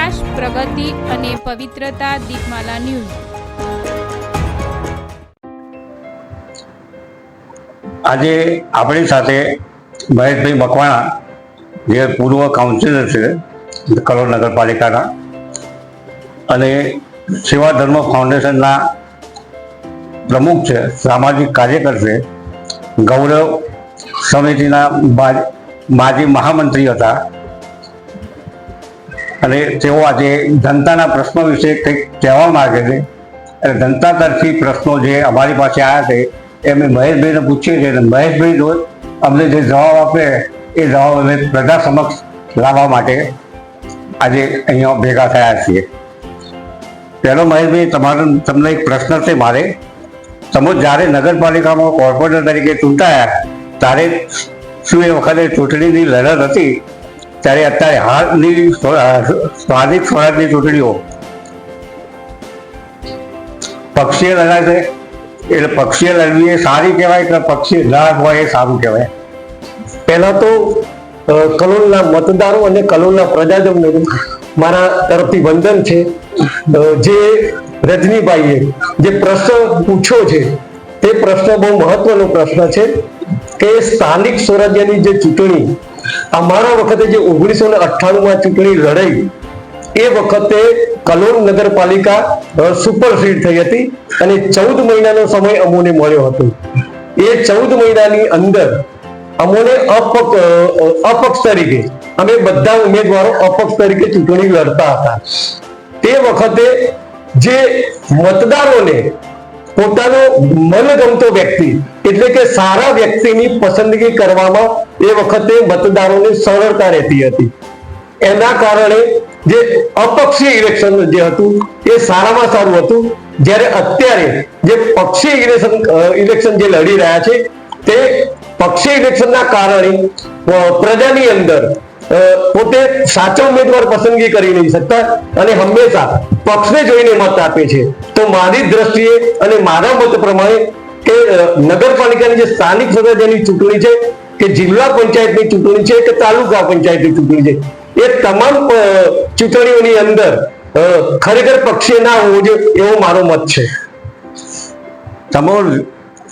વિકાસ, પ્રગતિ અને પવિત્રતા. દીપમાલા ન્યૂઝ. આજે આપણી સાથે મહેશભાઈ મકવાણા, જે પૂર્વ કાઉન્સિલર છે કલોલ નગરપાલિકાના અને સેવા ધર્મ ફાઉન્ડેશનના પ્રમુખ છે, સામાજિક કાર્યકર છે, ગૌરવ સમિતિના માજી મહામંત્રી હતા અને તેઓ આજે જનતાના પ્રશ્નો વિશે કંઈક કહેવા માગે છે અને જનતા તરફી પ્રશ્નો જે અમારી પાસે આવ્યા છે એ અમે મહેશભાઈને પૂછીએ છીએ અને મહેશભાઈ રોજ અમને જે જવાબ આપે એ જવાબ અમે પ્રજા સમક્ષ લાવવા માટે આજે અહીંયા ભેગા થયા છીએ. પહેલો મહેશભાઈ, તમને એક પ્રશ્ન છે મારે. તમે જ્યારે નગરપાલિકામાં કોર્પોરેટર તરીકે ચૂંટાયા ત્યારે શું એ વખતે ચૂંટણીની લડત હતી? ત્યારે અત્યારે હાલની સ્થાનિક સ્વરાજની ચૂંટણીઓ પક્ષીય લડાય છે, એટલે પક્ષીય લડવી એ સારી કહેવાય કે પક્ષીય લડત હોય એ સારું કહેવાય? પહેલા તો કલોલના મતદારો અને કલોલના પ્રજાજનોને મારા તરફથી વંદન છે. જે રજનીભાઈએ જે પ્રશ્ન પૂછ્યો છે તે પ્રશ્ન બહુ મહત્વનો પ્રશ્ન છે કે સ્થાનિક સ્વરાજ્યની જે ચૂંટણી અમારા વખતે જે 1998માં ચૂંટણી લડાઈ એ વખતે કલોલ નગરપાલિકા સુપરસીડ થઈ હતી અને 14 મહિનાનો સમય અમોને મળ્યો હતો. એ 14 મહિનાની અંદર અમોને અપક્ષ તરીકે અમે બધા ઉમેદવારો અપક્ષ તરીકે ચૂંટણી લડતા હતા. તે વખતે જે મતદારોને પોતાનો મનગમતો વ્યક્તિ એટલે કે સારા વ્યક્તિની પસંદગી કરવામાં એ વખતે મતદારોને સરળતા રહેતી હતી. એના કારણે જે અપક્ષી ઇલેક્શન જે હતું એ સારામાં સારું હતું. જ્યારે અત્યારે જે પક્ષી ઇલેક્શન જે લડી રહ્યા છે તે પક્ષી ઇલેક્શનના કારણે પ્રજાની અંદર પોતે સાચો ઉમેદવાર પસંદગી કરી નહીં શકતા અને હંમેશા પક્ષને જોઈને મત આપે છે. તો મારી દ્રષ્ટિએ અને મારા મત પ્રમાણે કે નગરપાલિકાની જે સ્થાનિક સ્વરાજ્યની ચૂંટણી છે કે જિલ્લા પંચાયતની ચૂંટણી છે કે તાલુકા પંચાયતની ચૂંટણી છે, એ તમામ ચૂંટણીઓની અંદર ખરેખર પક્ષીય ના હોવું જોઈએ એવો મારો મત છે. તમે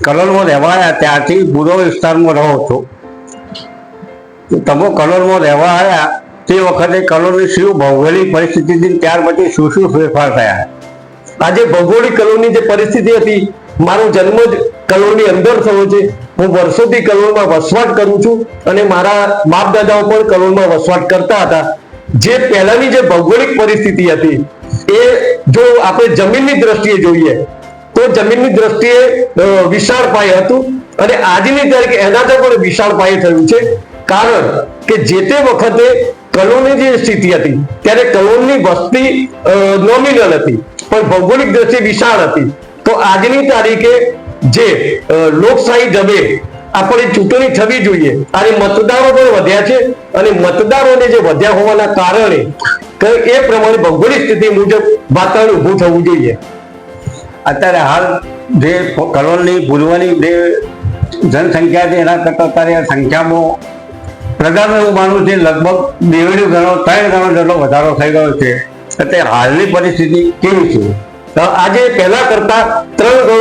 કલોલમાં રહેવાયા ત્યારથી પૂર્વ વિસ્તારમાં રહો છો, તમે કલોલમાં રહેવા આવ્યા તે વખતે કલોલની શું ભૌગોલિક પરિસ્થિતિ હતી, ત્યાર પછી શું શું ફેરફાર થયા? આજે ભૌગોલિક કલોલની જે પરિસ્થિતિ હતી, મારો જન્મ જ કલોલની અંદર થયો છે. હું વર્ષોથી કલોલમાં વસવાટ કરું છું અને મારા બાપ દાદાઓ પણ કલોલમાં વસવાટ કરતા હતા. જે પહેલાની જે ભૌગોલિક પરિસ્થિતિ હતી એ જો આપણે જમીનની દ્રષ્ટિએ જોઈએ તો જમીનની દ્રષ્ટિએ વિશાળ પાયે હતું અને આજની તારીખે એનાથી પણ વિશાળ પાયે થયું છે. કારણ કે જે તે વખતે કલોલની જે સ્થિતિ હતી ત્યારે કલોલની વસ્તી નોમિનલ હતી પણ ભૌગોલિક દ્રષ્ટિએ વિશાળ હતી. તો આજની તારીખે જે લોકશાહી ઢબે આપણી ચૂંટણી થવી જોઈએ અને મતદારો પણ વધ્યા છે અને મતદારોને જે વધ્યા હોવાના કારણે એ પ્રમાણે ભૌગોલિક સ્થિતિ મુજબ વાતાવરણ ઊભું થવું જોઈએ. અત્યારે હાલ જે કલોલની પૂર્વની જે જનસંખ્યા છે એના કરતાં અત્યારે સંખ્યામાં પ્રજાનું એવું માનવું છે લગભગ 2 ગણો 3 ગણો જેટલો વધારો થઈ ગયો છે. અત્યારે હાલની પરિસ્થિતિ કેવી છે? આજે પહેલા કરતા 3 ગણો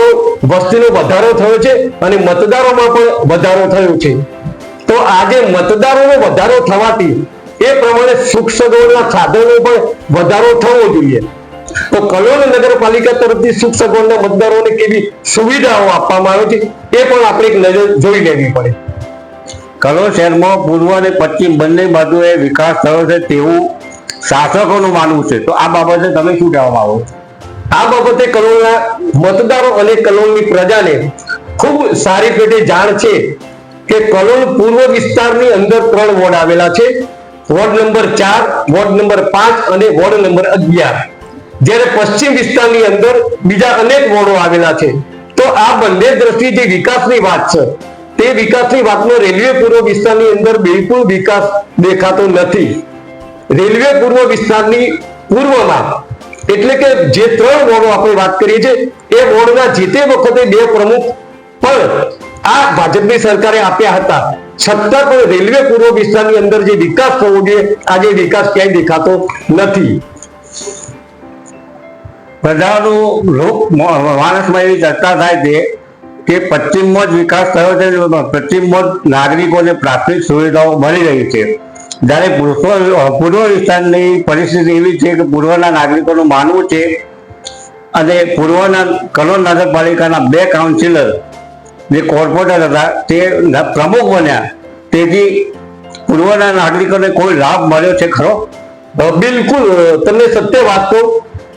વસ્તીનો વધારો થયો છે અને મતદારોમાં પણ વધારો થયો છે. તો આજે મતદારોનો વધારો થવાથી એ પ્રમાણે સુખ સગવડના સાધનો પણ વધારો થવો જોઈએ. તો કલોલ નગરપાલિકા તરફથી સુખ સગવડના મતદારોને કેવી સુવિધાઓ આપવામાં આવે છે એ પણ આપણે એક નજર જોઈ લેવી પડે. કલોલ શહેરમાં પૂર્વ અને પશ્ચિમ બંને બાજુએ વિકાસ થયો છે તેવું શાસકોનું માનવું છે, તો આ બાબતે તમે શું કહેવા માંગો? આ બાબતે કલોલના મતદારો અને કલોલની પ્રજાને ખૂબ સારી પેટે જાણ છે કે કલોલ પૂર્વ વિસ્તારની અંદર 3 વોર્ડ આવેલા છે. વોર્ડ નંબર 4, વોર્ડ નંબર 5 અને વોર્ડ નંબર 11. જ્યારે પશ્ચિમ વિસ્તારની અંદર બીજા અનેક વોર્ડો આવેલા છે. તો આ બંને દ્રષ્ટિએ જે વિકાસની વાત છે તે વિકાસની વાતનો રેલવે પૂર્વ વિસ્તારની અંદર બિલકુલ વિકાસ દેખાતો નથી. રેલવે પૂર્વ વિસ્તારની પૂર્વમાં એટલે કે જે 3 વોર્ડો આપણે વાત કરીએ છીએ એ વોર્ડના જે તે વખતે 2 પ્રમુખ પણ આ ભાજપની સરકારે આપ્યા હતા, છતાં પણ રેલવે પૂર્વ વિસ્તારની અંદર જે વિકાસ થવો જોઈએ આજે વિકાસ ક્યાંય દેખાતો નથી. પ્રજાનું માણસમાં એવી ચર્ચા થાય છે કે પશ્ચિમમાં જ વિકાસ થયો છે, પશ્ચિમમાં જ નાગરિકોને પ્રાથમિક સુવિધાઓ મળી રહી છે, જ્યારે પૂર્વ વિસ્તારની પરિસ્થિતિ એવી છે કે પૂર્વના નાગરિકોનું માનવું છે અને પૂર્વના કલોલ નગરપાલિકાના 2 કાઉન્સિલર જે કોર્પોરેટર હતા તે પ્રમુખ બન્યા, તેથી પૂર્વના નાગરિકોને કોઈ લાભ મળ્યો છે ખરો? બિલકુલ, તમને સત્ય વાત કહું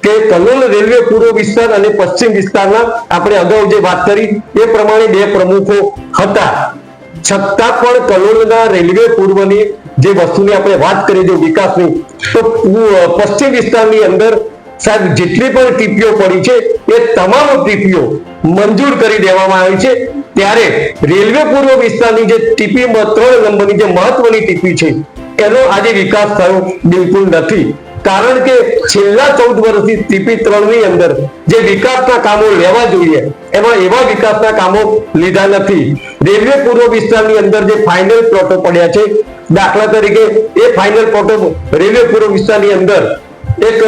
કે કલોલ રેલવે પૂર્વ વિસ્તાર અને પશ્ચિમ વિસ્તારના આપણે અગાઉ જે વાત કરી એ પ્રમાણે 2 પ્રમુખો હતા, છતાં પણ કલોલના રેલવે પૂર્વની જે વસ્તુની આપણે વાત કરીએ જો વિકાસની, તો પશ્ચિમ વિસ્તારની અંદર સાહેબ જેટલી પણ ટીપીઓ પડી છે એ તમામ ટીપીઓ મંજૂર કરી દેવામાં આવી છે, ત્યારે રેલવે પૂર્વ વિસ્તારની જે ટીપી 3 નંબરની જે મહત્વની ટીપી છે એનો આજે વિકાસ થયો બિલકુલ નથી, કારણ કે છેલ્લા 14 વર્ષથી ટીપી 3 ની અંદર જે વિકાસના કામો લેવા જોઈએ એમાં એવા વિકાસના કામો લીધા નથી. રેલવે પૂર્વ વિસ્તારની અંદર જે ફાઇનલ પ્લોટો પડ્યા છે, દાખલા તરીકે એ ફાઇનલ પ્લોટો રેલવે પૂર્વ વિસ્તારની અંદર એક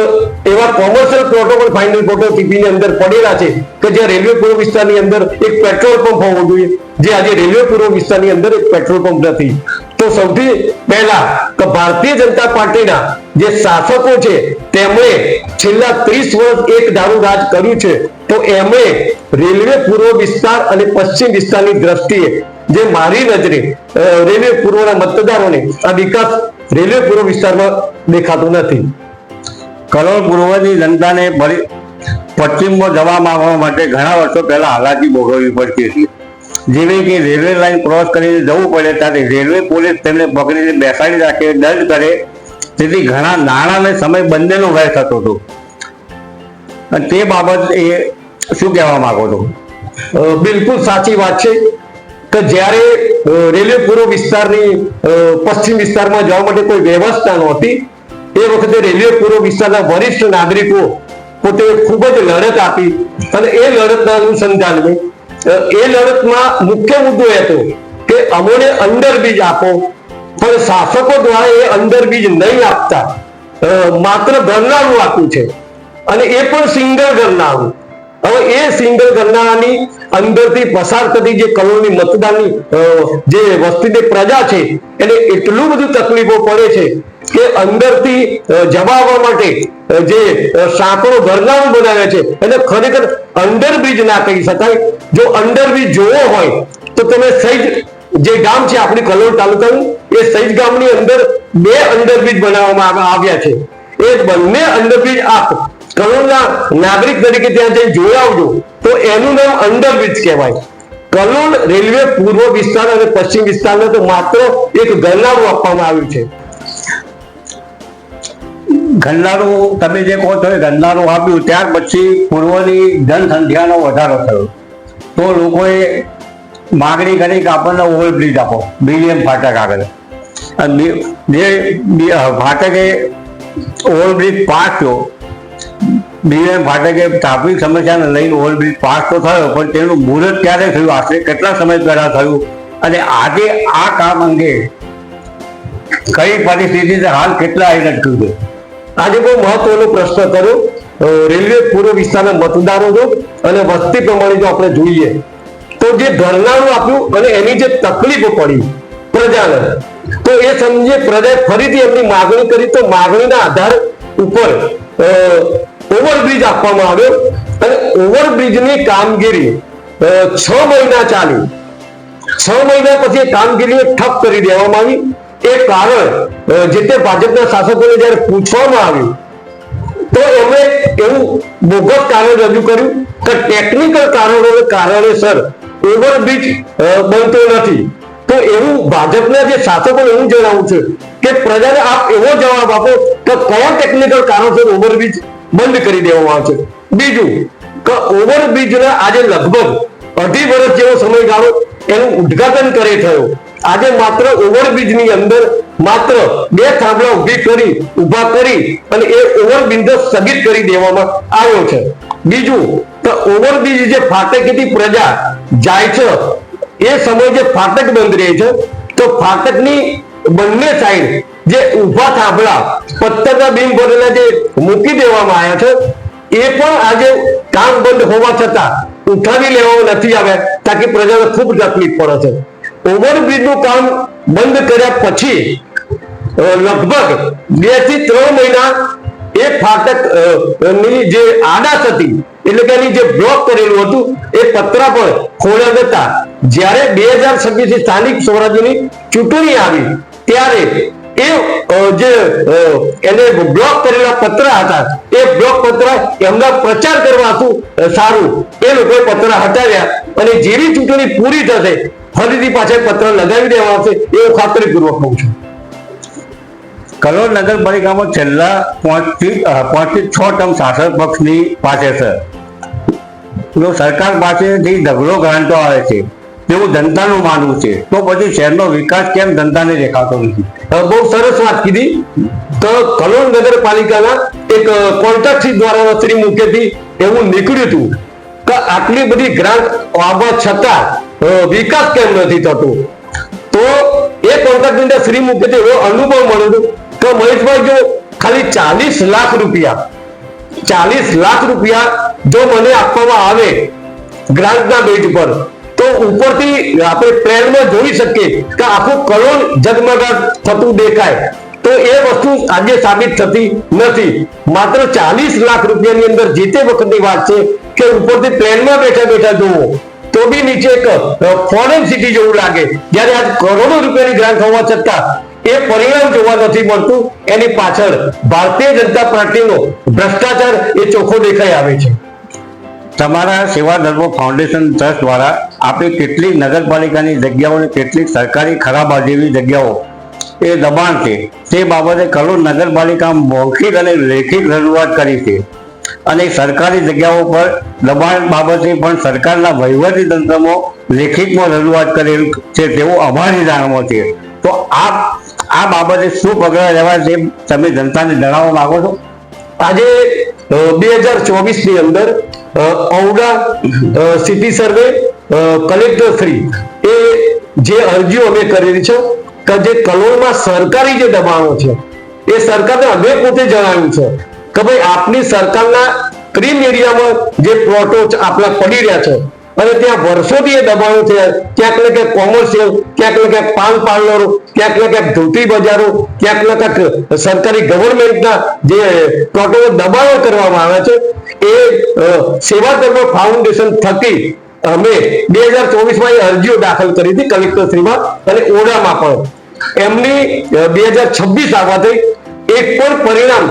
એવા કોમર્શિયલ પ્લોટો પણ ફાઇનલ પ્લોટો ટીપીની અંદર પડેલા છે કે જે રેલવે પૂર્વ વિસ્તારની અંદર એક પેટ્રોલ પંપ હોવો જોઈએ, જે આજે રેલવે પૂર્વ વિસ્તારની અંદર એક પેટ્રોલ પંપ નથી. તો સૌથી પહેલા તો ભારતીય જનતા પાર્ટીના જે શાસકો છે તેમણે છેલ્લા 30 વર્ષ એક ધારું રાજ કર્યું છે, તો એમણે રેલવે પૂર્વ વિસ્તાર અને પશ્ચિમ વિસ્તારની દ્રષ્ટિએ જે મારી નજરે રેલવે પૂર્વના મતદારોને આ વિકાસ રેલવે પૂર્વ વિસ્તારમાં દેખાતો નથી. કલોલ પૂર્વની જનતાને પશ્ચિમમાં જવા માંગવા માટે ઘણા વર્ષો પહેલા હાલાકી ભોગવવી પડતી હતી, જેવી કે રેલવે લાઈન ક્રોસ કરીને જવું પડે ત્યારે રેલવે પોલીસ તેમને પકડીને બેસાડી રાખે, દંડ કરે, તેથી ઘણા નાણાં અને સમય બંનેનો વ્યય થતો હતો. અને તે બાબત એ શું કહેવા માંગો છો? બિલકુલ સાચી વાત છે કે જ્યારે રેલવે પૂર્વ વિસ્તારની પશ્ચિમ વિસ્તારમાં જવા માટે કોઈ વ્યવસ્થા નહોતી, એ વખતે રેલવે પૂર્વ વિસ્તારના વરિષ્ઠ નાગરિકો પોતે ખૂબ જ લડત આપી અને એ લડતના અનુસંધાનમાં એ લડતમાં મુખ્ય મુદ્દો એ હતો કે અમોને અંડરબ્રિજ આપો, પણ શાસકો દ્વારા એ અંડરબ્રિજ નહીં આપતા, માત્ર ગરનાળું આપ્યું છે અને એ પણ સિંગલ ગરનાળું. હવે એ સિંગલ ગરનાળાની અંદરથી પસાર થતી જે કલોલની મતદાનની જે વસ્તીની પ્રજા છે એને એટલું બધું તકલીફો પડે છે કે અંદરથી જવા આવવા માટે જે સાંકળો ગરનાળું બનાવે છે એને ખરેખર અંડરબ્રિજ ના કહી શકાય. જો અંડરબ્રિજ જોવો હોય તો તમે સહેજ જે ગામ છે આપણી કલોલ તાલુકાનું, એ સહેજ ગામની અંદર 2 અંડરબ્રિજ બનાવવામાં આવ્યા છે. એ બંને અંડરબ્રિજ આપ કલોલના નાગરિક તરીકે ત્યાં જઈને જોઈ આવજો તો એનું નામ અંડરબ્રિજ કહેવાય. કલોલ રેલવે પૂર્વ વિસ્તાર અને પશ્ચિમ વિસ્તારને તો માત્ર એક ગરનાળું આપવામાં આવ્યું છે. ગરનાળું તમે જે કહો છો એ ગરનાળું આપ્યું, ત્યાર પછી પૂર્વની જનસંખ્યાનો વધારો થયો, તો લોકોએ માગણી કરી કે આપણને ઓવરબ્રિજ આપો BM ફાટક આગળ. જે ફાટકે ઓવરબ્રિજ પાસ થયો, BM ફાટકે ટ્રાફિક સમસ્યાને લઈને ઓવરબ્રિજ પાસ તો થયો, પણ તેનું મુહૂર્ત ક્યારે થયું, આશરે કેટલા સમય પહેલા થયું, અને આજે આ કામ અંગે કઈ પરિસ્થિતિ હાલ કેટલા આવી લટક્યું છે? આજે બહુ મહત્વનો પ્રશ્ન કર્યો. રેલવે પૂર્વ વિસ્તારના મતદારો જો અને વસ્તી પ્રમાણે જો આપણે જોઈએ તો જે ગરનાળું આપ્યું અને એની જે તકલીફો પડી પ્રજાને, તો એ સમજે પ્રજાએ ફરીથી એમની માગણી કરી, તો માગણીના આધાર ઉપર ઓવરબ્રિજ આપવામાં આવ્યો અને ઓવરબ્રિજની કામગીરી 6 મહિના ચાલી. 6 મહિના પછી કામગીરીને ઠપ કરી દેવામાં આવી. એ કારણ જે તે ભાજપના શાસકોને જયારે પૂછવામાં આવ્યું તો એમણે એવું બોગસ કારણ રજૂ કર્યું કે ટેકનિકલ કારણોને કારણેસર ઓવરબ્રિજ બનતો નથી. તો એવું ભાજપના જે શાસકોને એવું જણાવવું છે કે પ્રજાને આપ એવો જવાબ આપો કે કયા ટેકનિકલ કારણોસર ઓવરબ્રિજ બંધ કરી દેવામાં આવશે. બીજું કે ઓવરબ્રિજના આજે લગભગ 2.5 વર્ષ જેવો સમયગાળો એનું ઉદ્ઘાટન કરે થયો. આજે માત્ર ઓવરબ્રિજની અંદર માત્ર 2 થાંભલા ઊભા કરી અને એ ઓવરબ્રિજ સ્થગિત કરી દેવામાં આવ્યો છે. બીજું તો ઓવરબ્રિજ જે ફાટકેથી પ્રજા જાય છે એ સમય જે ફાટક બંધ રહે છે, તો ફાટકની બંને સાઈડ જે ઊભા થાંભલા પથ્થરના બીમ ભરેલા જે મૂકી દેવામાં આવ્યા છે, એ પણ આજે કામ બંધ હોવા છતાં ઉઠાવી લેવામાં નથી આવ્યા, તાકી પ્રજાને ખૂબ તકલીફ પડે છે. ઓવરબ્રિજનું કામ બંધ કર્યા પછી લગભગ 2 થી 3 મહિના એ ફાટક ની જે આડાશ હતી, એટલે કે એની જે બ્લોક કરેલું હતું એ પતરા પણ ખોલ્યા નતા. જ્યારે 2026 સ્થાનિક સ્વરાજ્યની ચૂંટણી આવી ત્યારે એ જે એને બ્લોક કરેલા પત્ર હતા એ બ્લોક પત્ર એમના પ્રચાર કરવા હતું સારું એ લોકોએ પત્ર હટાવ્યા, અને જેવી ચૂંટણી પૂરી થશે ફરીથી પાછા પત્ર લગાવી દેવા આવશે એવું ખાતરીપૂર્વક કહું છું. કલોલ નગરપાલિકામાં છેલ્લા 5 થી 6 ટર્મ શાસક પક્ષની પાસે છે. જો સરકાર પાસેથી ઢગલો ગ્રાન્ટો આવે છે તેવું જનતાનું માનવું છે, તો પછી શહેરનો વિકાસ કેમ જનતાને દેખાતો નથી? બહુ સરસ વાત કીધી. તો કલોલ નગરપાલિકાના એક કોન્ટ્રાક્ટ દ્વારા શ્રી મુખેથી એવું નીકળ્યું હતું કે આટલી બધી ગ્રાન્ટ આવવા છતાં વિકાસ કેમ નથી થતો. તો એ કોન્ટ્રાક્ટની અંદર શ્રી મુખેથી એવો અનુભવ મળ્યો કે મહેશભાઈ, જો ખાલી 40 લાખ રૂપિયા જો મને આપવામાં આવે ગ્રાન્ટના બેઝ પર, તો ઉપરથી આપણે પ્લેનમાં જોઈ શકીએ કે આખું કલોલ ઝગમગાટ થતું દેખાય. તો એ વસ્તુ આજે સાબિત થતી નથી. માત્ર 40 લાખ રૂપિયાની અંદર જે તે વખતની વાત છે કે ઉપરથી પ્લેનમાં બેઠા જોવો તો બી નીચે એક ફોરેન સિટી જેવું લાગે. જ્યારે આજ કરોડો રૂપિયાની ગ્રાન્ટ હોવા છતાં એ પરિણામ જોવા નથી મળતું. એની પાછળ ભારતીય જનતા પાર્ટીનો ભ્રષ્ટાચાર એ ચોખ્ખો દેખાઈ આવે છે. તમારા સેવા ધર્મ ફાઉન્ડેશન ટ્રસ્ટ દ્વારા આપે કેટલીક નગરપાલિકાની જગ્યાઓને કેટલીક સરકારી ખરાબ જેવી જગ્યાઓ એ દબાણ છે, તે બાબતે કલોલ નગરપાલિકા મૌખિક અને લેખિત રજૂઆત કરી છે, અને સરકારી જગ્યાઓ પર દબાણ બાબતે પણ સરકારના વહીવટી તંત્રમાં લેખિતમાં રજૂઆત કરેલ છે તેવું અમારી જાણમાં છે. તો આ બાબતે શું પગલાં લેવા છે તમે જનતાને જણાવવા માંગો છો? આજે 2024 ની અંદર AUDA city survey collector Shri એ જે અરજીઓ અમે કરેલી છે કે જે કલોલમાં સરકારી જે દબાણો છે એ સરકારને અમે પોતે જણાવ્યું છે કે ભાઈ આપની સરકારના ક્રીમ એરિયામાં જે પ્લોટો આપણા પડી રહ્યા છે અને ત્યાં વર્ષોથી એ દબાણો છે, ક્યાંક ને ક્યાંક કોમર્શિયલ, ક્યાંક ને ક્યાંક પાન પાર્લરો, ક્યાંક ને ક્યાંક ધોતી બજારો, ક્યાંક ને ક્યાંક સરકારી ગવર્મેન્ટના જે પ્લોટો દબાણો કરવામાં આવે છે. એ સેવા ધર્મ ફાઉન્ડેશન થકી અમે 2024માં એ અરજીઓ દાખલ કરી હતી કલેક્ટરશ્રીમાં અને ઓડામાં પણ. એમની 2026 આવવાથી એક પણ પરિણામ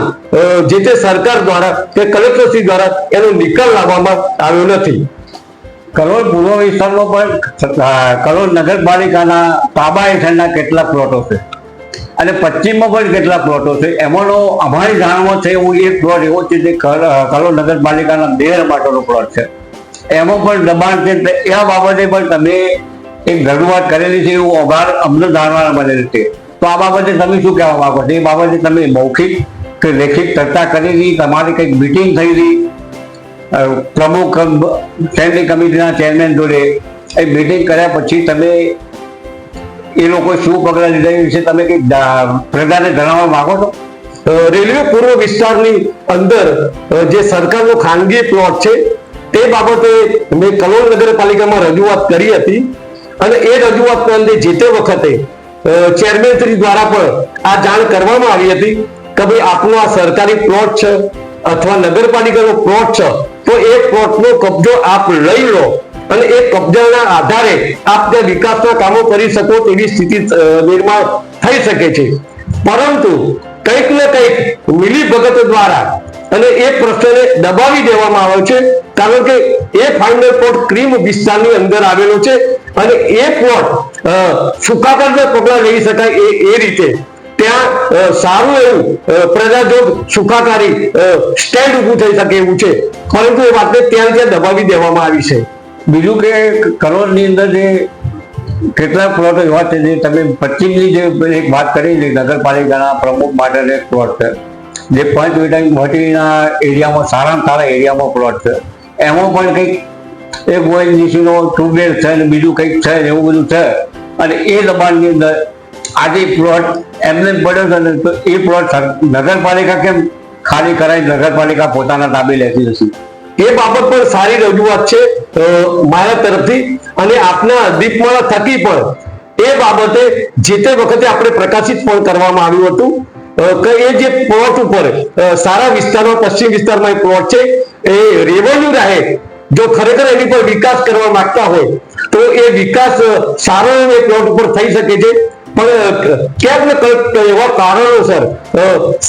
જે તે સરકાર દ્વારા કે કલેક્ટરશ્રી દ્વારા એનો નિકાલ લાવવામાં આવ્યો નથી. કલોલ પૂર્વ વિસ્તારમાં પણ કલોલ નગરપાલિકાના તાબા હેઠળના કેટલાક પ્લોટો છે અને પશ્ચિમમાં પણ કેટલાક પ્લોટો છે. એમાંનો અમારી જાણમાં છે એવું એક પ્લોટ એવો છે જે કલોલ નગરપાલિકાના 2 માટેનો પ્લોટ છે, એમાં પણ દબાણ છે. એ બાબતે પણ તમે એક રજૂઆત કરેલી છે એવું અમને જાણવા મળેલ છે. તો આ બાબતે તમે શું કહેવા માંગો છો? એ બાબતે તમે મૌખિક કે લેખિત ચર્ચા કરેલી, તમારી કંઈક મિટિંગ થયેલી પ્રમુખ સ્ટેન્ડિંગ કમિટીના ચેરમેન જોડે? એ મિટિંગ કર્યા પછી તમે એ લોકો શું પગલાં લીધા એ વિશે તમે કંઈક પ્રજાને જણાવવા માંગો છો? રેલવે પૂર્વ વિસ્તારની અંદર જે સરકારનો ખાનગી પ્લોટ છે તે બાબતે મેં કલોલ નગરપાલિકામાં રજૂઆત કરી હતી, અને એ રજૂઆતના અંતે જે તે વખતે ચેરમેન શ્રી દ્વારા પણ આ જાણ કરવામાં આવી હતી કે ભાઈ આપનો આ સરકારી પ્લોટ છે અથવા નગરપાલિકાનો પ્લોટ છે, તો એ પ્લોટનો કબજો આપ લઈ લો અને એ કબજાના આધારે આપ ત્યાં વિકાસના કામો કરી શકો તેવી સ્થિતિ નિર્માણ થઈ શકે છે. પરંતુ કંઈક ને કંઈક મિલીભગત દ્વારા અને એ પ્રશ્નને દબાવી દેવામાં આવ્યો છે, કારણ કે એ ફાઇનલ પ્લોટ ક્રીમ વિસ્તારની અંદર આવેલો છે અને એ પ્લોટ સુખાકારના પગલાં લઈ શકાય એ રીતે ત્યાં સારું એવું પ્રજાજોગ સુખાકારી સ્ટેન્ડ ઊભું થઈ શકે એવું છે, પરંતુ એ વાતને ત્યાં દબાવી દેવામાં આવી છે. બીજું કે કલોલની અંદર જે કેટલાક પ્લોટો એવા છે જે તમે પશ્ચિમની જે એક વાત કરી નગરપાલિકાના પ્રમુખ માટેનો એક પ્લોટ છે જે પંચવટીના એરિયામાં સારામાં સારા એરિયામાં પ્લોટ છે, એમાં પણ કંઈક એક ઓએનજીસીનો ટ્યુબવેલ છે અને બીજું કંઈક છે એવું બધું છે, અને એ દબાણની અંદર આજે પ્લોટ એમને પડ્યો છે ને તો એ પ્લોટ નગરપાલિકા કેમ ખાલી કરાવી નગરપાલિકા પોતાના તાબે લેતી નથી. એ બાબત પણ સારી રજૂઆત છે મારા તરફથી, અને આપના દીપમાળા થકી પણ એ બાબતે જે તે વખતે આપણે પ્રકાશિત પણ કરવામાં આવ્યું હતું કે એ જે પ્લોટ ઉપર સારા વિસ્તારમાં, પશ્ચિમ વિસ્તારમાં એ પ્લોટ છે, એ રેવન્યુ રહે, જો ખરેખર એની પર વિકાસ કરવા માંગતા હોય તો એ વિકાસ સારો એ પ્લોટ ઉપર થઈ શકે છે. પણ ક્યાંક ને કંઈક એવા કારણોસર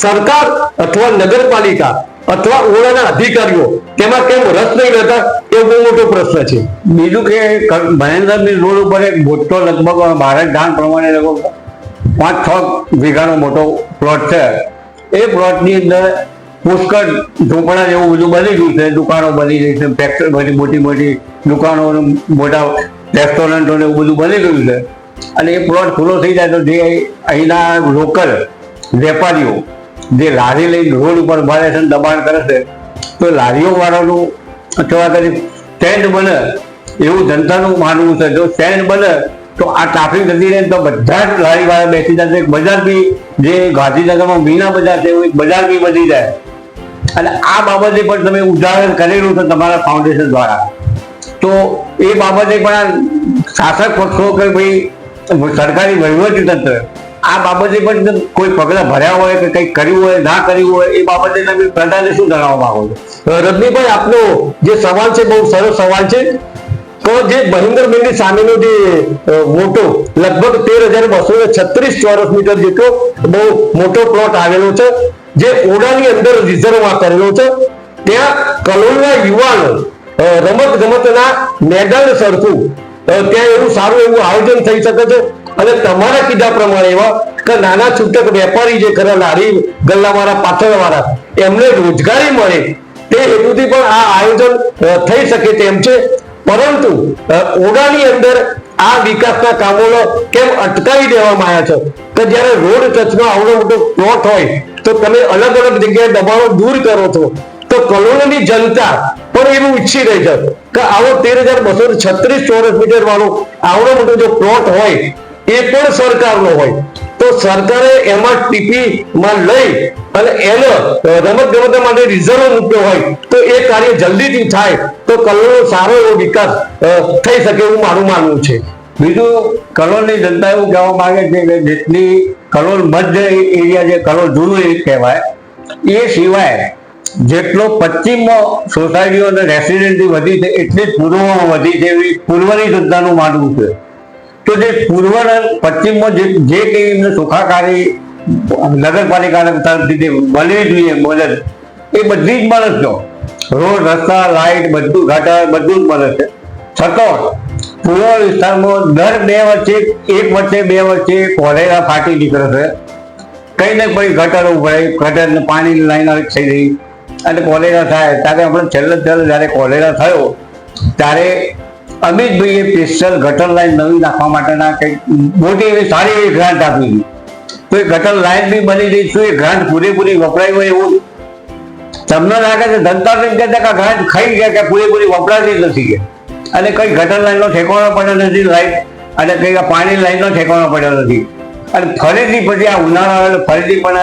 સરકાર અથવા નગરપાલિકા અથવા ઓળાના અધિકારીઓ તેમાં કેમ રસ નહીં લેતા, એ બહુ મોટો પ્રશ્ન છે. બીજું કે મહેન્દ્રબીર રોડ ઉપર એક મોટો લગભગ ભારત ગામ પ્રમાણે લગભગ 5-6 વીઘાનો મોટો પ્લોટ છે. એ પ્લોટની અંદર પુષ્કળ ઝૂંપડા જેવું બધું બની ગયું છે, દુકાનો બની ગઈ છે, ફેક્ટરી બધી મોટી મોટી દુકાનો, મોટા રેસ્ટોરન્ટો ને એવું બધું બની ગયું છે. અને એ પ્લોટ ખુલ્લો થઈ જાય તો જે અહીંના લોકલ વેપારીઓ જે લારી લઈને રોડ ઉપર ઉભા રહે છે, દબાણ કરે છે, તો લારીઓ વાળાનું અથવા કરી સ્ટેન્ડ બને એવું જનતાનું માનવું છે. જો સ્ટેન્ડ બને તો આ ટ્રાફિક નથી રહે તો બધા જ લારી વાળા બેસી જાય. એક બજાર બી, જે ગાંધીનગરમાં મીના બજાર છે એવું એક બજાર બી બની જાય. અને આ બાબતે પણ તમે ઉદાહરણ કરેલું છે તમારા ફાઉન્ડેશન દ્વારા. તો એ બાબતે પણ શાસક પક્ષો કે ભાઈ સરકારી વહીવટી તંત્ર આ બાબતે પણ કોઈ પગલા ભર્યા હોય કે કંઈક કર્યું હોય, ના કર્યું હોય, એ બાબતે તમે પ્રધાને શું જણાવવા માંગો છો? રજનીભાઈ, આપનો જે સવાલ છે બહુ સરસ સવાલ છે. તો જે મહેન્દ્રબીરની સામેનો જે મોટો લગભગ 13,236 ચોરસ મીટર જેટલો બહુ મોટો પ્લોટ આવેલો છે, જે ઓડાની અંદર રિઝર્વમાં કરેલો છે. ત્યાં કલોલના યુવાનો રમત ગમતના મેદાન સરખું ત્યાં એવું સારું એવું આયોજન થઈ શકે છે. અને તમારા કીધા પ્રમાણે એવા કે નાના છૂટક વેપારી જે ખરા લારી ગલ્લાવાળા, પાછળવાળા, એમને રોજગારી મળે તે હેતુથી પણ આ આયોજન થઈ શકે તેમ છે. પરંતુ ઓડાની અંદર આ વિકાસના કામોને કેમ અટકાવી દેવામાં આવ્યા છે કે જ્યારે રોડ ટચમાં આવડો મોટો પ્લોટ હોય તો તમે અલગ અલગ જગ્યાએ દબાણો દૂર કરો છો, તો કલોલની જનતા પણ એવું ઈચ્છી રહી છે કે આવો 13,236 ચોરસ મીટર વાળો આવડો મોટો જો પ્લોટ હોય એ પણ સરકારનો હોય, તો સરકારે એમાં ટીપીમાં લઈ અને એને રમત ગમત માટે રિઝર્વ મૂક્યો હોય તો એ કાર્ય જલ્દીથી થાય તો કલોલનો સારો એવો વિકાસ થઈ શકે એવું મારું માનવું છે. બીજું, કલોલની જનતા એવું કહેવા માંગે છે કે જેટલી કલોલ મધ્ય એરિયા, જે કલોલ જૂનું એ કહેવાય, એ સિવાય જેટલો પશ્ચિમમાં સોસાયટીઓ અને રેસિડેન્સી વધી છે એટલી જ પૂર્વમાં વધી છે એવી પૂર્વની જનતાનું માનવું છે. તો જે પૂર્વ પશ્ચિમમાં જે કંઈ સુખાકારી નગરપાલિકાના તરફથી જે મળવી જોઈએ મદદ, એ બધી જ મળે છે. રોડ, રસ્તા, લાઇટ, બધું ગટર બધું જ મળે છે. છતાં પૂર્વ વિસ્તારમાં દર 2 વર્ષે કોલેરા ફાટી નીકળે છે. કંઈ ને કંઈ ગટર ઉભરાય, ગટરને પાણીની લાઈન થઈ ગઈ અને કોલેરા થાય. ત્યારે આપણે છેલ્લે જ્યારે કોલેરા થયો ત્યારે અમિતભાઈએ સ્પેશિયલ ગટર લાઈન નવી નાખવા માટેના કંઈક મોટી એવી સારી એવી ગ્રાન્ટ આપી હતી. તો એ ગટર લાઈન બી બની ગઈ. શું એ ગ્રાન્ટ પૂરેપૂરી વપરાઈ હોય એવું તમને લાગે છે? જનતાને એમ કહેતા કે ગ્રાન્ટ ખાઈ ગયા કે પૂરેપૂરી વપરાતી જ નથી કે, અને કઈ ગટર લાઈનનો ઠેકાણો પડ્યો નથી, લાઈટ અને કઈ પાણી લાઈનનો ઠેકાણો પડ્યો નથી. અને ફરીથી પછી આ ઉનાળો આવે ફરીથી પણ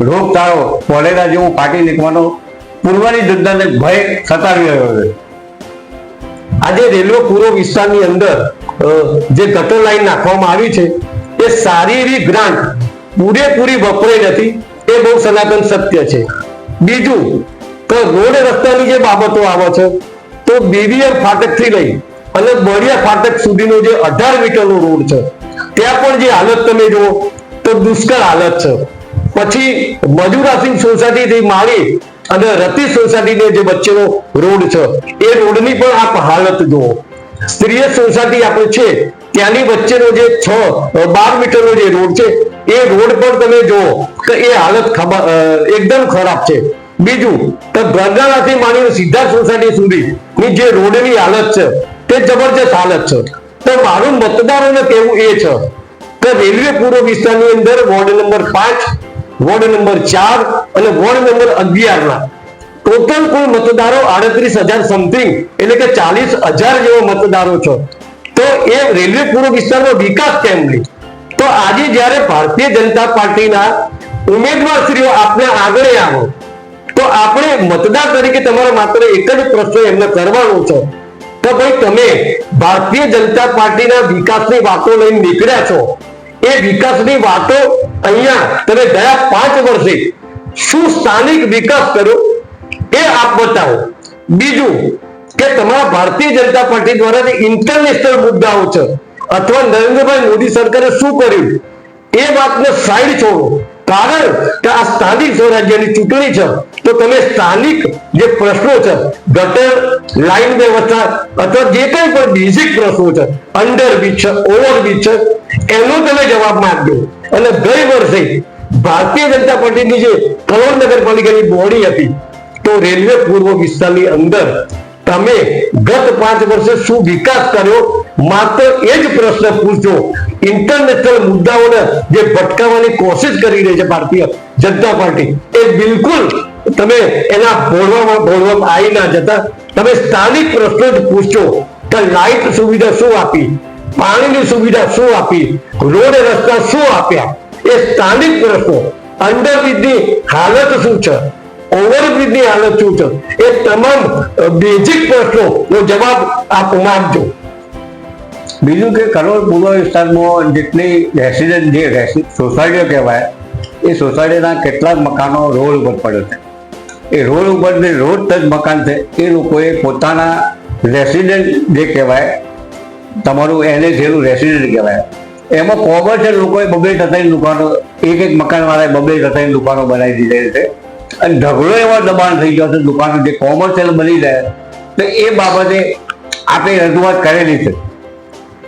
રોગચાળો કોલેરા જેવું ફાટી નીકળવાનો પૂર્વની જનતાને ભય સતાવી રહ્યો છે. આજે રેલવે પૂર્વ વિસ્તારની અંદર જે ગટર લાઈન નાખવામાં આવી છે એ સારી એવી ગ્રાન્ટ પૂરેપૂરી વપરાઈ નથી, એ બહુ સનાતન સત્ય છે. બીજું તો રોડ રસ્તાની જે બાબતો આવે છે તો BBM ફાટક થી લઈ અને બળિયા ફાટક સુધીનો જે 18 મીટરનો રોડ છે ત્યાં પણ જે હાલત તમે જુઓ તો દુષ્કળ હાલત છે. પછી મજુરાસિંહ સોસાયટી થી માંડી અને રતી સોસાયટીને જે વચ્ચેનો રોડ છે એ રોડની પણ આપ હાલત જુઓ. સ્ત્રીય સોસાયટી આપણે છે ત્યાંની વચ્ચેનો જે 12 મીટરનો જે રોડ છે એ રોડ પણ તમે જુઓ કે એ હાલત એકદમ ખરાબ છે. બીજું તો ગરગાણાથી માંડીને સિદ્ધાર્થ સોસાયટી સુધીની જે રોડની હાલત છે તે જબરજસ્ત હાલત છે. તો મારું મતદારોને કહેવું એ છે કે રેલવે પૂર્વ વિસ્તારની અંદર વોર્ડ નંબર 5, વોર્ડ નંબર 4 અને વોર્ડ નંબર 11 ના ટોટલ કુલ મતદારો 38,000 સમથિંગ એટલે કે 40,000 જેવા મતદારો છે. તો એ રેલવે પૂર્વ વિસ્તારનો વિકાસ કેમ નહીં? તો આજે જ્યારે ભારતીય જનતા પાર્ટીના ઉમેદવારશ્રીઓ આપને આગળ આવો તો આપણે મતદાર તરીકે તમારે માત્ર એક જ પ્રશ્ન એમને કરવાનો છે કે ભાઈ તમે ભારતીય જનતા પાર્ટીના વિકાસની વાતો લઈને નીકળ્યા છો, એ વિકાસની વાતો અહીંયા તમે ગયા 5 વર્ષે શું સ્થાનિક વિકાસ કર્યો એ આપ બતાવો. બીજું કે તમારા ભારતીય જનતા પાર્ટી દ્વારા જે ઇન્ટરનેશનલ મુદ્દાઓ છે અથવા નરેન્દ્રભાઈ મોદી સરકારે શું કર્યું એ વાતને સાઈડ છોડો, કારણ કે આ સ્થાનિક સ્વરાજ્યની ચૂંટણી છે તો તમે સ્થાનિક જે પ્રશ્નો છે, ગટર લાઈન વ્યવસ્થા અથવા જે કંઈ પણ બેઝિક પ્રશ્નો છે, અંડરબ્રિજ છે, ઓવરબ્રિજ છે, એનો તમે જવાબ માંગજો. અને ગઈ વર્ષે ભારતીય જનતા પાર્ટીની જે કલોલ નગરપાલિકાની બોડી હતી તો રેલવે પૂર્વ વિસ્તારની અંદર તમે ગત 5 વર્ષે શું વિકાસ કર્યો માત્ર એ જ પ્રશ્ન પૂછજો. ઇન્ટરનેશનલ મુદ્દાઓને જે ભટકાવવાની કોશિશ કરી રહી છે ભારતીય જનતા પાર્ટી, એ બિલકુલ તમે એના ભોળવામાં આવી ના જતા તમે સ્થાનિક પ્રશ્નો જ પૂછજો કે લાઇટ સુવિધા શું આપી, પાણીની સુવિધા શું આપી, રોડ રસ્તા શું આપ્યા, એ સ્થાનિક પ્રશ્નો, અંડરબ્રિજની હાલત શું છે, ઓવરબ્રિજની હાલત શું છે, એ તમામ બેઝિક પ્રશ્નોનો જવાબ આપ માંગજો. બીજું કે કલોલ પૂર્વ વિસ્તારમાં જેટલી સોસાયટીઓ કહેવાય એ સોસાયટીના કેટલાક મકાનો રોડ ઉપર પડે છે. એ રોડ ઉપર રોડ ટચ મકાન છે એ લોકોએ પોતાના રેસિડેન્ટ જે કહેવાય તમારું એને જેવું રેસિડેન્ટ કહેવાય એમાં કોમર્શિયલ લોકોએ 2-3 દુકાનો એક મકાનવાળાએ 2-3 દુકાનો બનાવી દીધેલી છે અને ઢગલો એવા દબાણ થઈ ગયો છે દુકાનો જે કોમર્શિયલ બની જાય તો એ બાબતે આપણે રજૂઆત કરેલી છે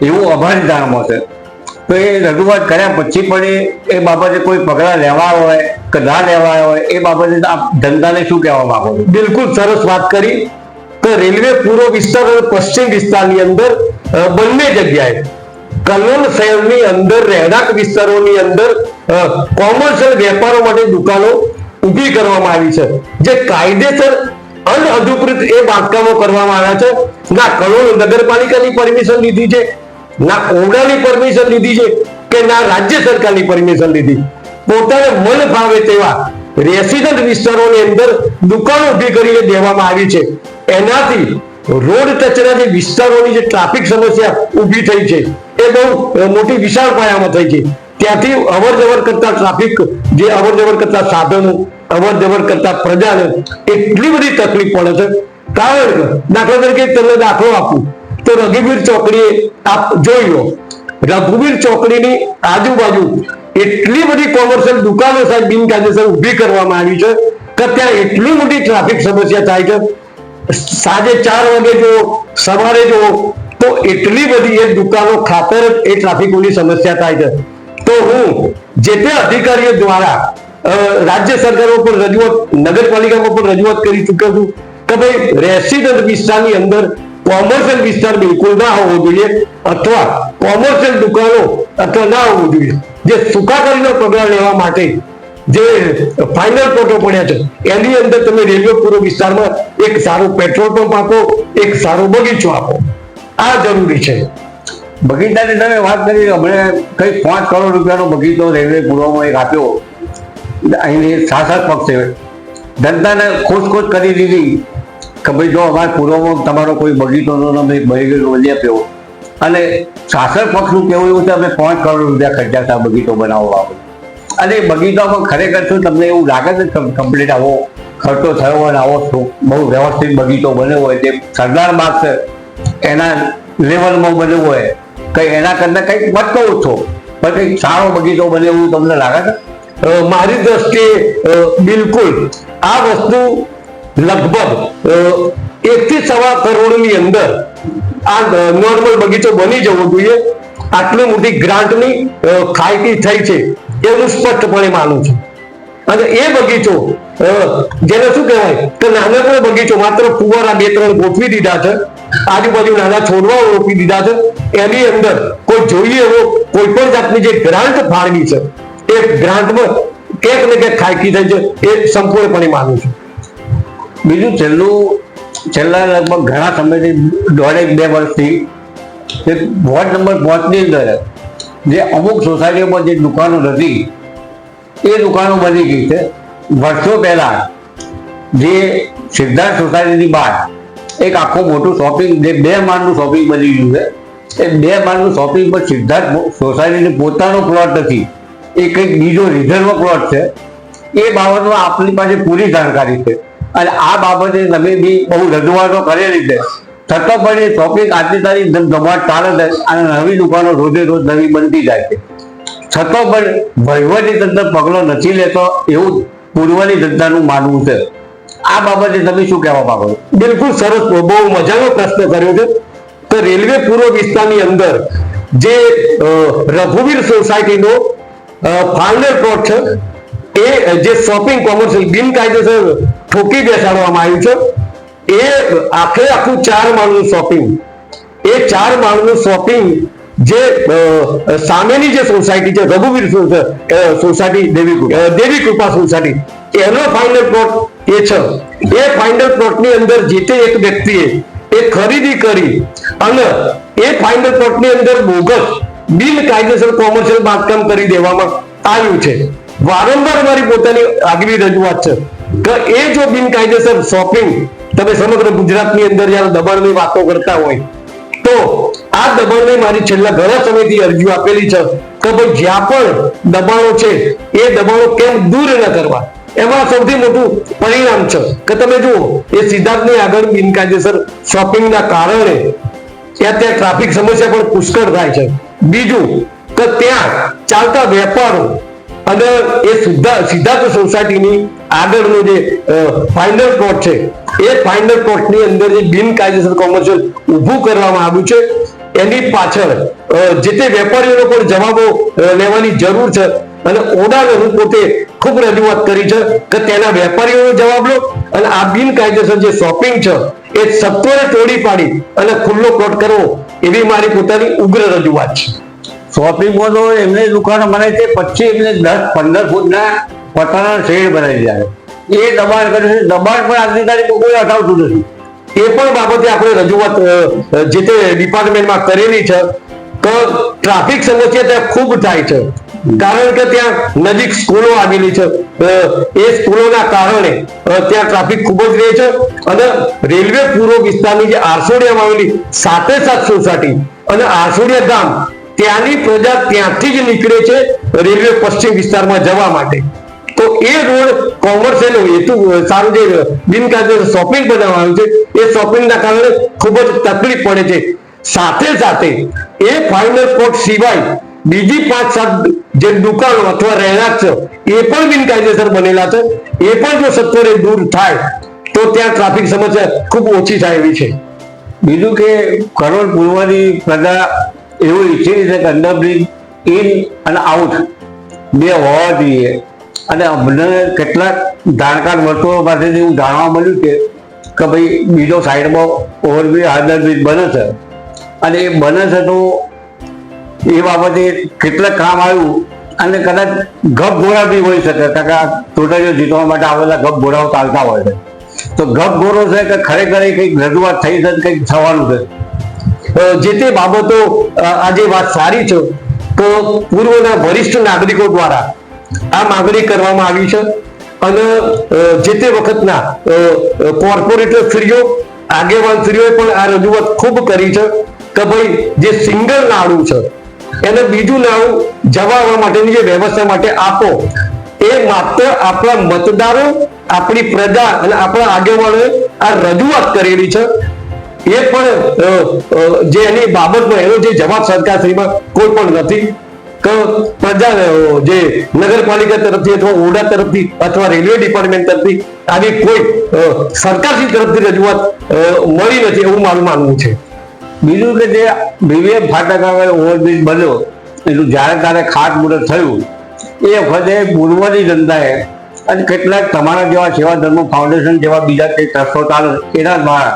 એવું અમારી જાણમાં છે. તો એ રજૂઆત કર્યા પછી પણ એ બાબતે કોઈ પગલાં લેવા હોય કે ના લેવા હોય એ બાબતે આપ જનતાને શું કહેવા માંગો છો? બિલકુલ સરસ વાત કરી કે રેલવે પૂર્વ વિસ્તાર અને પશ્ચિમ વિસ્તારની અંદર બંને જગ્યાએ કલોલ શહેરની અંદર રહેણાંક વિસ્તારોની અંદર કોમર્શિયલ વેપારો માટે દુકાનો ઊભી કરવામાં આવી છે, જે કાયદેસર અનઅધિકૃત એ બાંધકામો કરવામાં આવ્યા છે. ના કલોલ નગરપાલિકાની પરમિશન લીધી છે, ના ઓરડાની પરમિશન લીધી છે કે ના રાજ્ય સરકારની પરમિશન લીધી. પોતાને મન ભાવે તેવા રેસિડન્ટ વિસ્તારોની અંદર દુકાનો ઊભી કરીને દેવામાં આવી છે. એનાથી રોડ ટચના જે વિસ્તારોની જે ટ્રાફિક સમસ્યા ઊભી થઈ છે એ બહુ મોટી વિશાળ પાયામાં થઈ છે. ત્યાંથી અવર જવર કરતા ટ્રાફિક જે અવર જવર કરતા સાધનો, અવર જવર કરતા પ્રજાને એટલી બધી તકલીફ પડે છે. કારણ કે દાખલા તરીકે તમને દાખલો આપું તો રઘુવીર ચોકડીએ આપ જોઈ લો, રઘુવીર ચોકડીની આજુબાજુ એટલી બધી કોમર્શિયલ દુકાનો સાહેબ બિનકાયદેસર ઊભી કરવામાં આવી છે કે ત્યાં એટલી મોટી ટ્રાફિક સમસ્યા થાય છે. સાંજે 4 વાગે જો સવારે જો તો એટલી બધી એ દુકાનો ખાતર એ ટ્રાફિકોની સમસ્યા થાય છે. તો હું જે તે અધિકારીઓ દ્વારા રાજ્ય સરકારો પર રજૂઆત, નગરપાલિકામાં પણ રજૂઆત કરી ચૂક્યો છું કે ભાઈ રેસિડન્ટ વિસ્તારની અંદર કોમર્શિયલ વિસ્તાર બિલકુલ ના હોવો જોઈએ અથવા કોમર્શિયલ દુકાનો અથવા ના હોવું જોઈએ. જે સુખાકારીનો પગલાં લેવા માટે જે ફાઇનલ ફોટો પડ્યા છે એની અંદર તમે રેલવે પૂર્વ વિસ્તારમાં એક સારું પેટ્રોલ પંપ આપો, એક સારો બગીચો આપો, આ જરૂરી છે. બગીચાની તમે વાત કરી, હમણાં કંઈક 5 કરોડ રૂપિયાનો બગીચો રેલવે પૂર્વમાં એક આપ્યો. અહીંની શાસક પક્ષે જનતાને ખુશ કરી દીધી કે ભાઈ જો અમારા પૂર્વમાં તમારો કોઈ બગીચો બધી આપ્યો અને શાસક પક્ષનું કહેવું એવું છે અમે 5 કરોડ રૂપિયા ખર્ચ્યા હતા બગીચો બનાવવા. અને બગીચામાં ખરેખર શું તમને એવું લાગે છે કમ્પ્લીટ આવો ખર્ચો થયો હોય અને આવો બહુ વ્યવસ્થિત બગીચો બન્યો હોય જે સરદાર બાગ છે એના લેવલમાં બન્યો હોય કંઈ એના કરતાં કંઈક વધતો ઓછો પણ કંઈક સારો બગીચો બને એવું તમને લાગે છે? મારી દ્રષ્ટિએ બિલકુલ આ વસ્તુ લગભગ 1 થી 1.25 કરોડની અંદર આ નોર્મલ બગીચો બની જવો જોઈએ. આટલી મોટી ગ્રાન્ટની ખાયકી થઈ છે એ હું સ્પષ્ટપણે માનું છું. અને એ બગીચો જેને શું કહેવાય કે નાનકડો બગીચો માત્ર ફુવારા 2-3 ગોઠવી દીધા છે, આજુબાજુ નાના છોડવાઓ રોપી દીધા છે, એની અંદર કોઈ જોઈએ એવો કોઈ પણ જાતની જે ગ્રાન્ટ ફાળવી છે એ ગ્રાન્ટમાં ક્યાંક ને ક્યાંક ખાયકી થઈ છે એ સંપૂર્ણપણે માનું છું. બીજું છેલ્લા લગભગ ઘણા સમયથી 1.5-2 વર્ષથી વોર્ડ નંબર 5 ની અંદર જે અમુક સોસાયટીઓમાં જે દુકાનો હતી એ દુકાનો બની ગઈ છે. વર્ષો પહેલા જે સિદ્ધાર્થ સોસાયટીની બહાર એક આખું મોટું શોપિંગ, જે 2 માળનું શોપિંગ બની ગયું છે. એ 2 માળનું શોપિંગ પર સિદ્ધાર્થ સોસાયટીનો પોતાનો પ્લોટ નથી, એ કંઈક બીજો રિઝર્વ પ્લોટ છે. એ બાબતમાં આપણી પાસે પૂરી જાણકારી છે અને આ બાબતે તમે બી બહુ રજૂઆતો કરેલી છે. છતાં પણ એ શોપિંગ આટલી તારી ધમધમાટ ચાલે છે અને નવી દુકાનો રોજે રોજ નવી બનતી જાય છે. છતાં પણ વહીવટી તંત્ર પગલો નથી લેતો એવું પૂર્વની જનતાનું માનવું છે. આ બાબતે તમે શું કહેવા માંગો છો? બિલકુલ સરસ, બહુ મજાનો પ્રશ્ન કર્યો છે. તો રેલવે પૂર્વ વિસ્તારની અંદર જે રઘુવીર સોસાયટીનો ફાઇનલ પ્લોટ છે, એ જે શોપિંગ કોમર્શિયલ બિનકાયદેસર ઠોકી બેસાડવામાં આવ્યું છે, એ આખું 4 માળનું શોપિંગ, એ 4 માળનું શોપિંગ જે સામેની જે સોસાયટી છે રઘુવીર સોસાયટી, દેવી કૃપા સોસાયટી, એનો ફાઇનલ પ્લોટ એ છે. એ ફાઇનલ પ્લોટની અંદર જે તે એક વ્યક્તિએ એ ખરીદી કરી અને એ ફાઇનલ પ્લોટની અંદર બોગસ બિનકાયદેસર કોમર્શિયલ બાંધકામ કરી દેવામાં આવ્યું છે. વારંવાર મારી પોતાની આગવી રજૂઆત છે કે એ જો બિનકાયદેસર શોપિંગ તમે સમગ્ર ગુજરાતની અંદર જ્યારે દબાણની વાતો કરતા હોય તો આ દબાણને મારી છેલ્લા ઘણા સમયથી અરજીઓ આપેલી છે કે ભાઈ જ્યાં પણ દબાણો છે એ દબાણો કેમ દૂર ન કરવા. એમાં સૌથી મોટું પરિણામ છે કે તમે જુઓ, એ સિદ્ધાર્થની આગળ બિનકાયદેસર શોપિંગના કારણે ત્યાં ટ્રાફિક સમસ્યા પણ પુષ્કળ થાય છે. બીજું કે ત્યાં ચાલતા વેપારો અને એ સિદ્ધાર્થ સોસાયટીની આગળનો જે ફાઇનલ પ્લોટ છે, એ ફાઇનલ પ્લોટની અંદર જે બિનકાયદેસર કોમર્શિયલ ઊભું કરવામાં આવ્યું છે, એની પાછળ જે તે વેપારીઓનો પણ જવાબો લેવાની જરૂર છે. અને ઓડાને હું પોતે ખૂબ રજૂઆત કરી છે કે તેના વેપારીઓનો જવાબ લો અને આ બિનકાયદેસર જે શોપિંગ છે એ સત્વરે તોડી પાડી અને ખુલ્લો પ્લોટ કરવો, એવી મારી પોતાની ઉગ્ર રજૂઆત છે. શોપિંગમાં તો એમને દુકાનો બનાવી છે, પછી એમને 10-15 ફૂટના પતરાના શેડ બનાવી દીધા. એ દબાણ કરે છે, દબાણ પણ આજની તારીખમાં કોઈ હટાવતું નથી. એ પણ બાબતે આપણે રજૂઆત જે તે ડિપાર્ટમેન્ટમાં કરેલી છે કે ટ્રાફિક સમસ્યા ત્યાં ખૂબ થાય છે, કારણ કે ત્યાં નજીક સ્કૂલો આવેલી છે. એ સ્કૂલોના કારણે ત્યાં ટ્રાફિક ખૂબ જ રહે છે. અને રેલવે પૂર્વ વિસ્તારની જે આરસોડિયામાં આવેલી 7 સોસાયટી અને આરસોડિયા ગામ, ત્યાંની પ્રજા ત્યાંથી જ નીકળે છે રેલવે પશ્ચિમ વિસ્તારમાં જવા માટે. તો એ રોડ કોમર્શિયલ હેતુ સારું જે બિનકાયદેસર શોપિંગ બનાવવામાં આવ્યું છે, એ શોપિંગના કારણે ખૂબ જ તકલીફ પડે છે. સાથે સાથે એ ફાઇનલ પ્લોટ સિવાય બીજી 5-7 જે દુકાનો અથવા રહેણાંક છે એ પણ બિનકાયદેસર બનેલા છે. એ પણ જો સત્વરે દૂર થાય તો ત્યાં ટ્રાફિક સમસ્યા ખૂબ ઓછી થાય એવી છે. બીજું કે કરોડ પૂર્વની પ્રજા એવું ઈચ્છી છે કે અંડરબ્રિજ ઇન અને આઉટ 2 હોવા જોઈએ. અને અમને કેટલાક જાણકાર વર્તુળો પાસેથી એવું જાણવા મળ્યું છે કે ભાઈ બીજો સાઈડમાં ઓવરબ્રિજ અંડરબ્રિજ બને છે અને એ બને છે તો એ બાબતે કેટલાક કામ આવ્યું અને કદાચ ગપ ઘોડા બી હોઈ શકે, કારણ કે આ ચૂંટણીઓ જીતવા માટે આવેલા ગપ ઘોડાઓ ચાલતા હોય છે. તો ગપ ઘોડો છે કે ખરેખર કંઈક રજૂઆત થઈ છે, કંઈક થવાનું છે. જે તે બાબતો આજે વાત સારી છે તો પૂર્વના વરિષ્ઠ નાગરિકો દ્વારા આ માંગણી કરવામાં આવી છે અને જે તે વખતના કોર્પોરેટરશ્રીઓ, આગેવાનશ્રીઓએ પણ આ રજૂઆત ખૂબ કરી છે કે ભાઈ જે સિંગલ નાળું છે એને બીજું નાળું જવા આવવા માટેની જે વ્યવસ્થા માટે આપો. એ માત્ર આપણા મતદારો, આપણી પ્રજા અને આપણા આગેવાનોએ આ રજૂઆત કરેલી છે. એ પણ જે એની બાબતમાં એનો જે જવાબ સરકારશ્રીમાં કોઈ પણ નથી કે પ્રજા જે નગરપાલિકા તરફથી અથવા ઓડા તરફથી અથવા રેલવે ડિપાર્ટમેન્ટ તરફથી આવી કોઈ સરકારશ્રી તરફથી રજૂઆત મળી નથી, એવું મારું માનવું છે. બીજું કે જે BVM ફાટક આગળ ઓવરબ્રિજ બન્યો એનું જ્યારે ત્યારે ખાતમુહૂર્ત થયું એ વખતે પૂર્વની જનતાએ અને કેટલાક તમારા જેવા સેવા ધર્મ ફાઉન્ડેશન જેવા બીજા કંઈક ટ્રસ્ટો ચાલે એના દ્વારા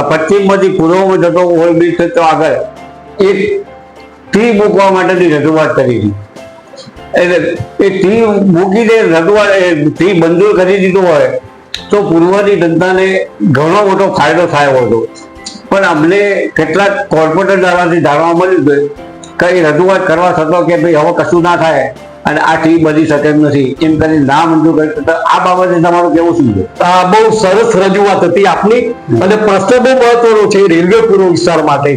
પશ્ચિમમાંથી પૂર્વમાં જતો ઓવરબ્રિજ થતો આગળ એક ટ્રી મૂકવા માટેની રજૂઆત કરી હતી. એટલે એ ટ્રી મૂકીને ટ્રી મંજૂર કરી દીધું હોય તો પૂર્વની જનતાને ઘણો મોટો ફાયદો થયો હતો. પણ અમને કેટલાક કોર્પોરેટર દ્વારાથી જાણવા મળ્યું છે કઈ રજૂઆત કરવા થતો કે ભાઈ હવે કશું ના થાય અને આ ટીવી બની શકે એમ નથી એમ કરી ના મંજૂર કરી, તો આ બાબતે તમારું કેવું શું છે? આ બહુ સરસ રજૂઆત હતી આપની અને પ્રશ્ન બહુ મહત્વનો છે રેલવે પૂર્વ વિસ્તાર માટે.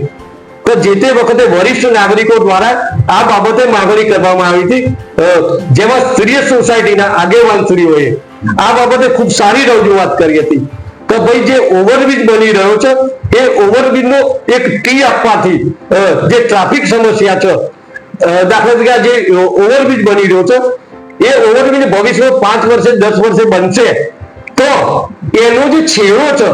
તો જે તે વખતે વરિષ્ઠ નાગરિકો દ્વારા આ બાબતે માંગણી કરવામાં આવી હતી, જેમાં સ્ત્રીય સોસાયટીના આગેવાનશ્રીઓએ આ બાબતે ખૂબ સારી રજૂઆત કરી હતી કે ભાઈ જે ઓવરબ્રિજ બની રહ્યો છે એ ઓવરબ્રિજનો એક ટી આપવાથી જે ટ્રાફિક સમસ્યા છે, દાખલા તરીકે જે ઓવરબ્રિજ બની રહ્યો છે એ ઓવરબ્રિજ ભવિષ્યમાં 5 વર્ષે 10 વર્ષે બનશે તો એનો જે છેડો છે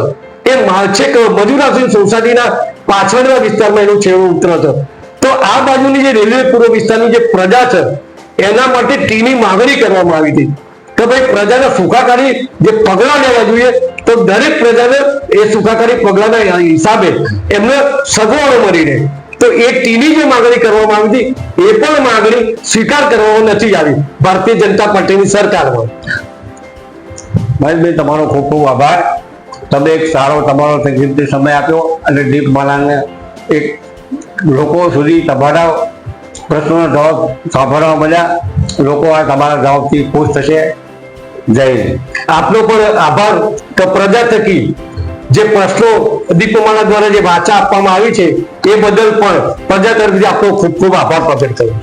એ છેક મજુરાસિંહ સોસાયટીના પાછળના વિસ્તારમાં એનો છેડો ઉતરે છે. તો આ બાજુની જે રેલવે પૂર્વ વિસ્તારની જે પ્રજા છે એના માટે ટીની માંગણી કરવામાં આવી હતી કે ભાઈ પ્રજાને સુખાકારી જે પગલાં લેવા જોઈએ તો દરેક પ્રજાને એ સુખાકારી પગલાંના હિસાબે એમને સગવડો મળી રહે. તો એ ટીની જે માંગણી કરવામાં આવી હતી એ પણ માંગણી સ્વીકાર કરવામાં નથી આવી ભારતીય જનતા પાર્ટીની સરકારમાં. મહેશભાઈ, તમારો ખૂબ ખૂબ આભાર. તમે એક સારો તમારો કિંમતી સમય આપ્યો અને દીપમાલાને એક લોકો સુધી તમારા પ્રશ્નોનો જવાબ સાંભળવા મળ્યા. લોકો આ તમારા જવાબથી ખુશ થશે. જય હિન્દ. આપનો પણ આભાર કે પ્રજા થકી જે પ્રશ્નો દીપમાલા દ્વારા જે વાચા આપવામાં આવી છે એ બદલ પણ પ્રજા તરફથી આપનો ખૂબ ખૂબ આભાર પ્રગટ કર્યો.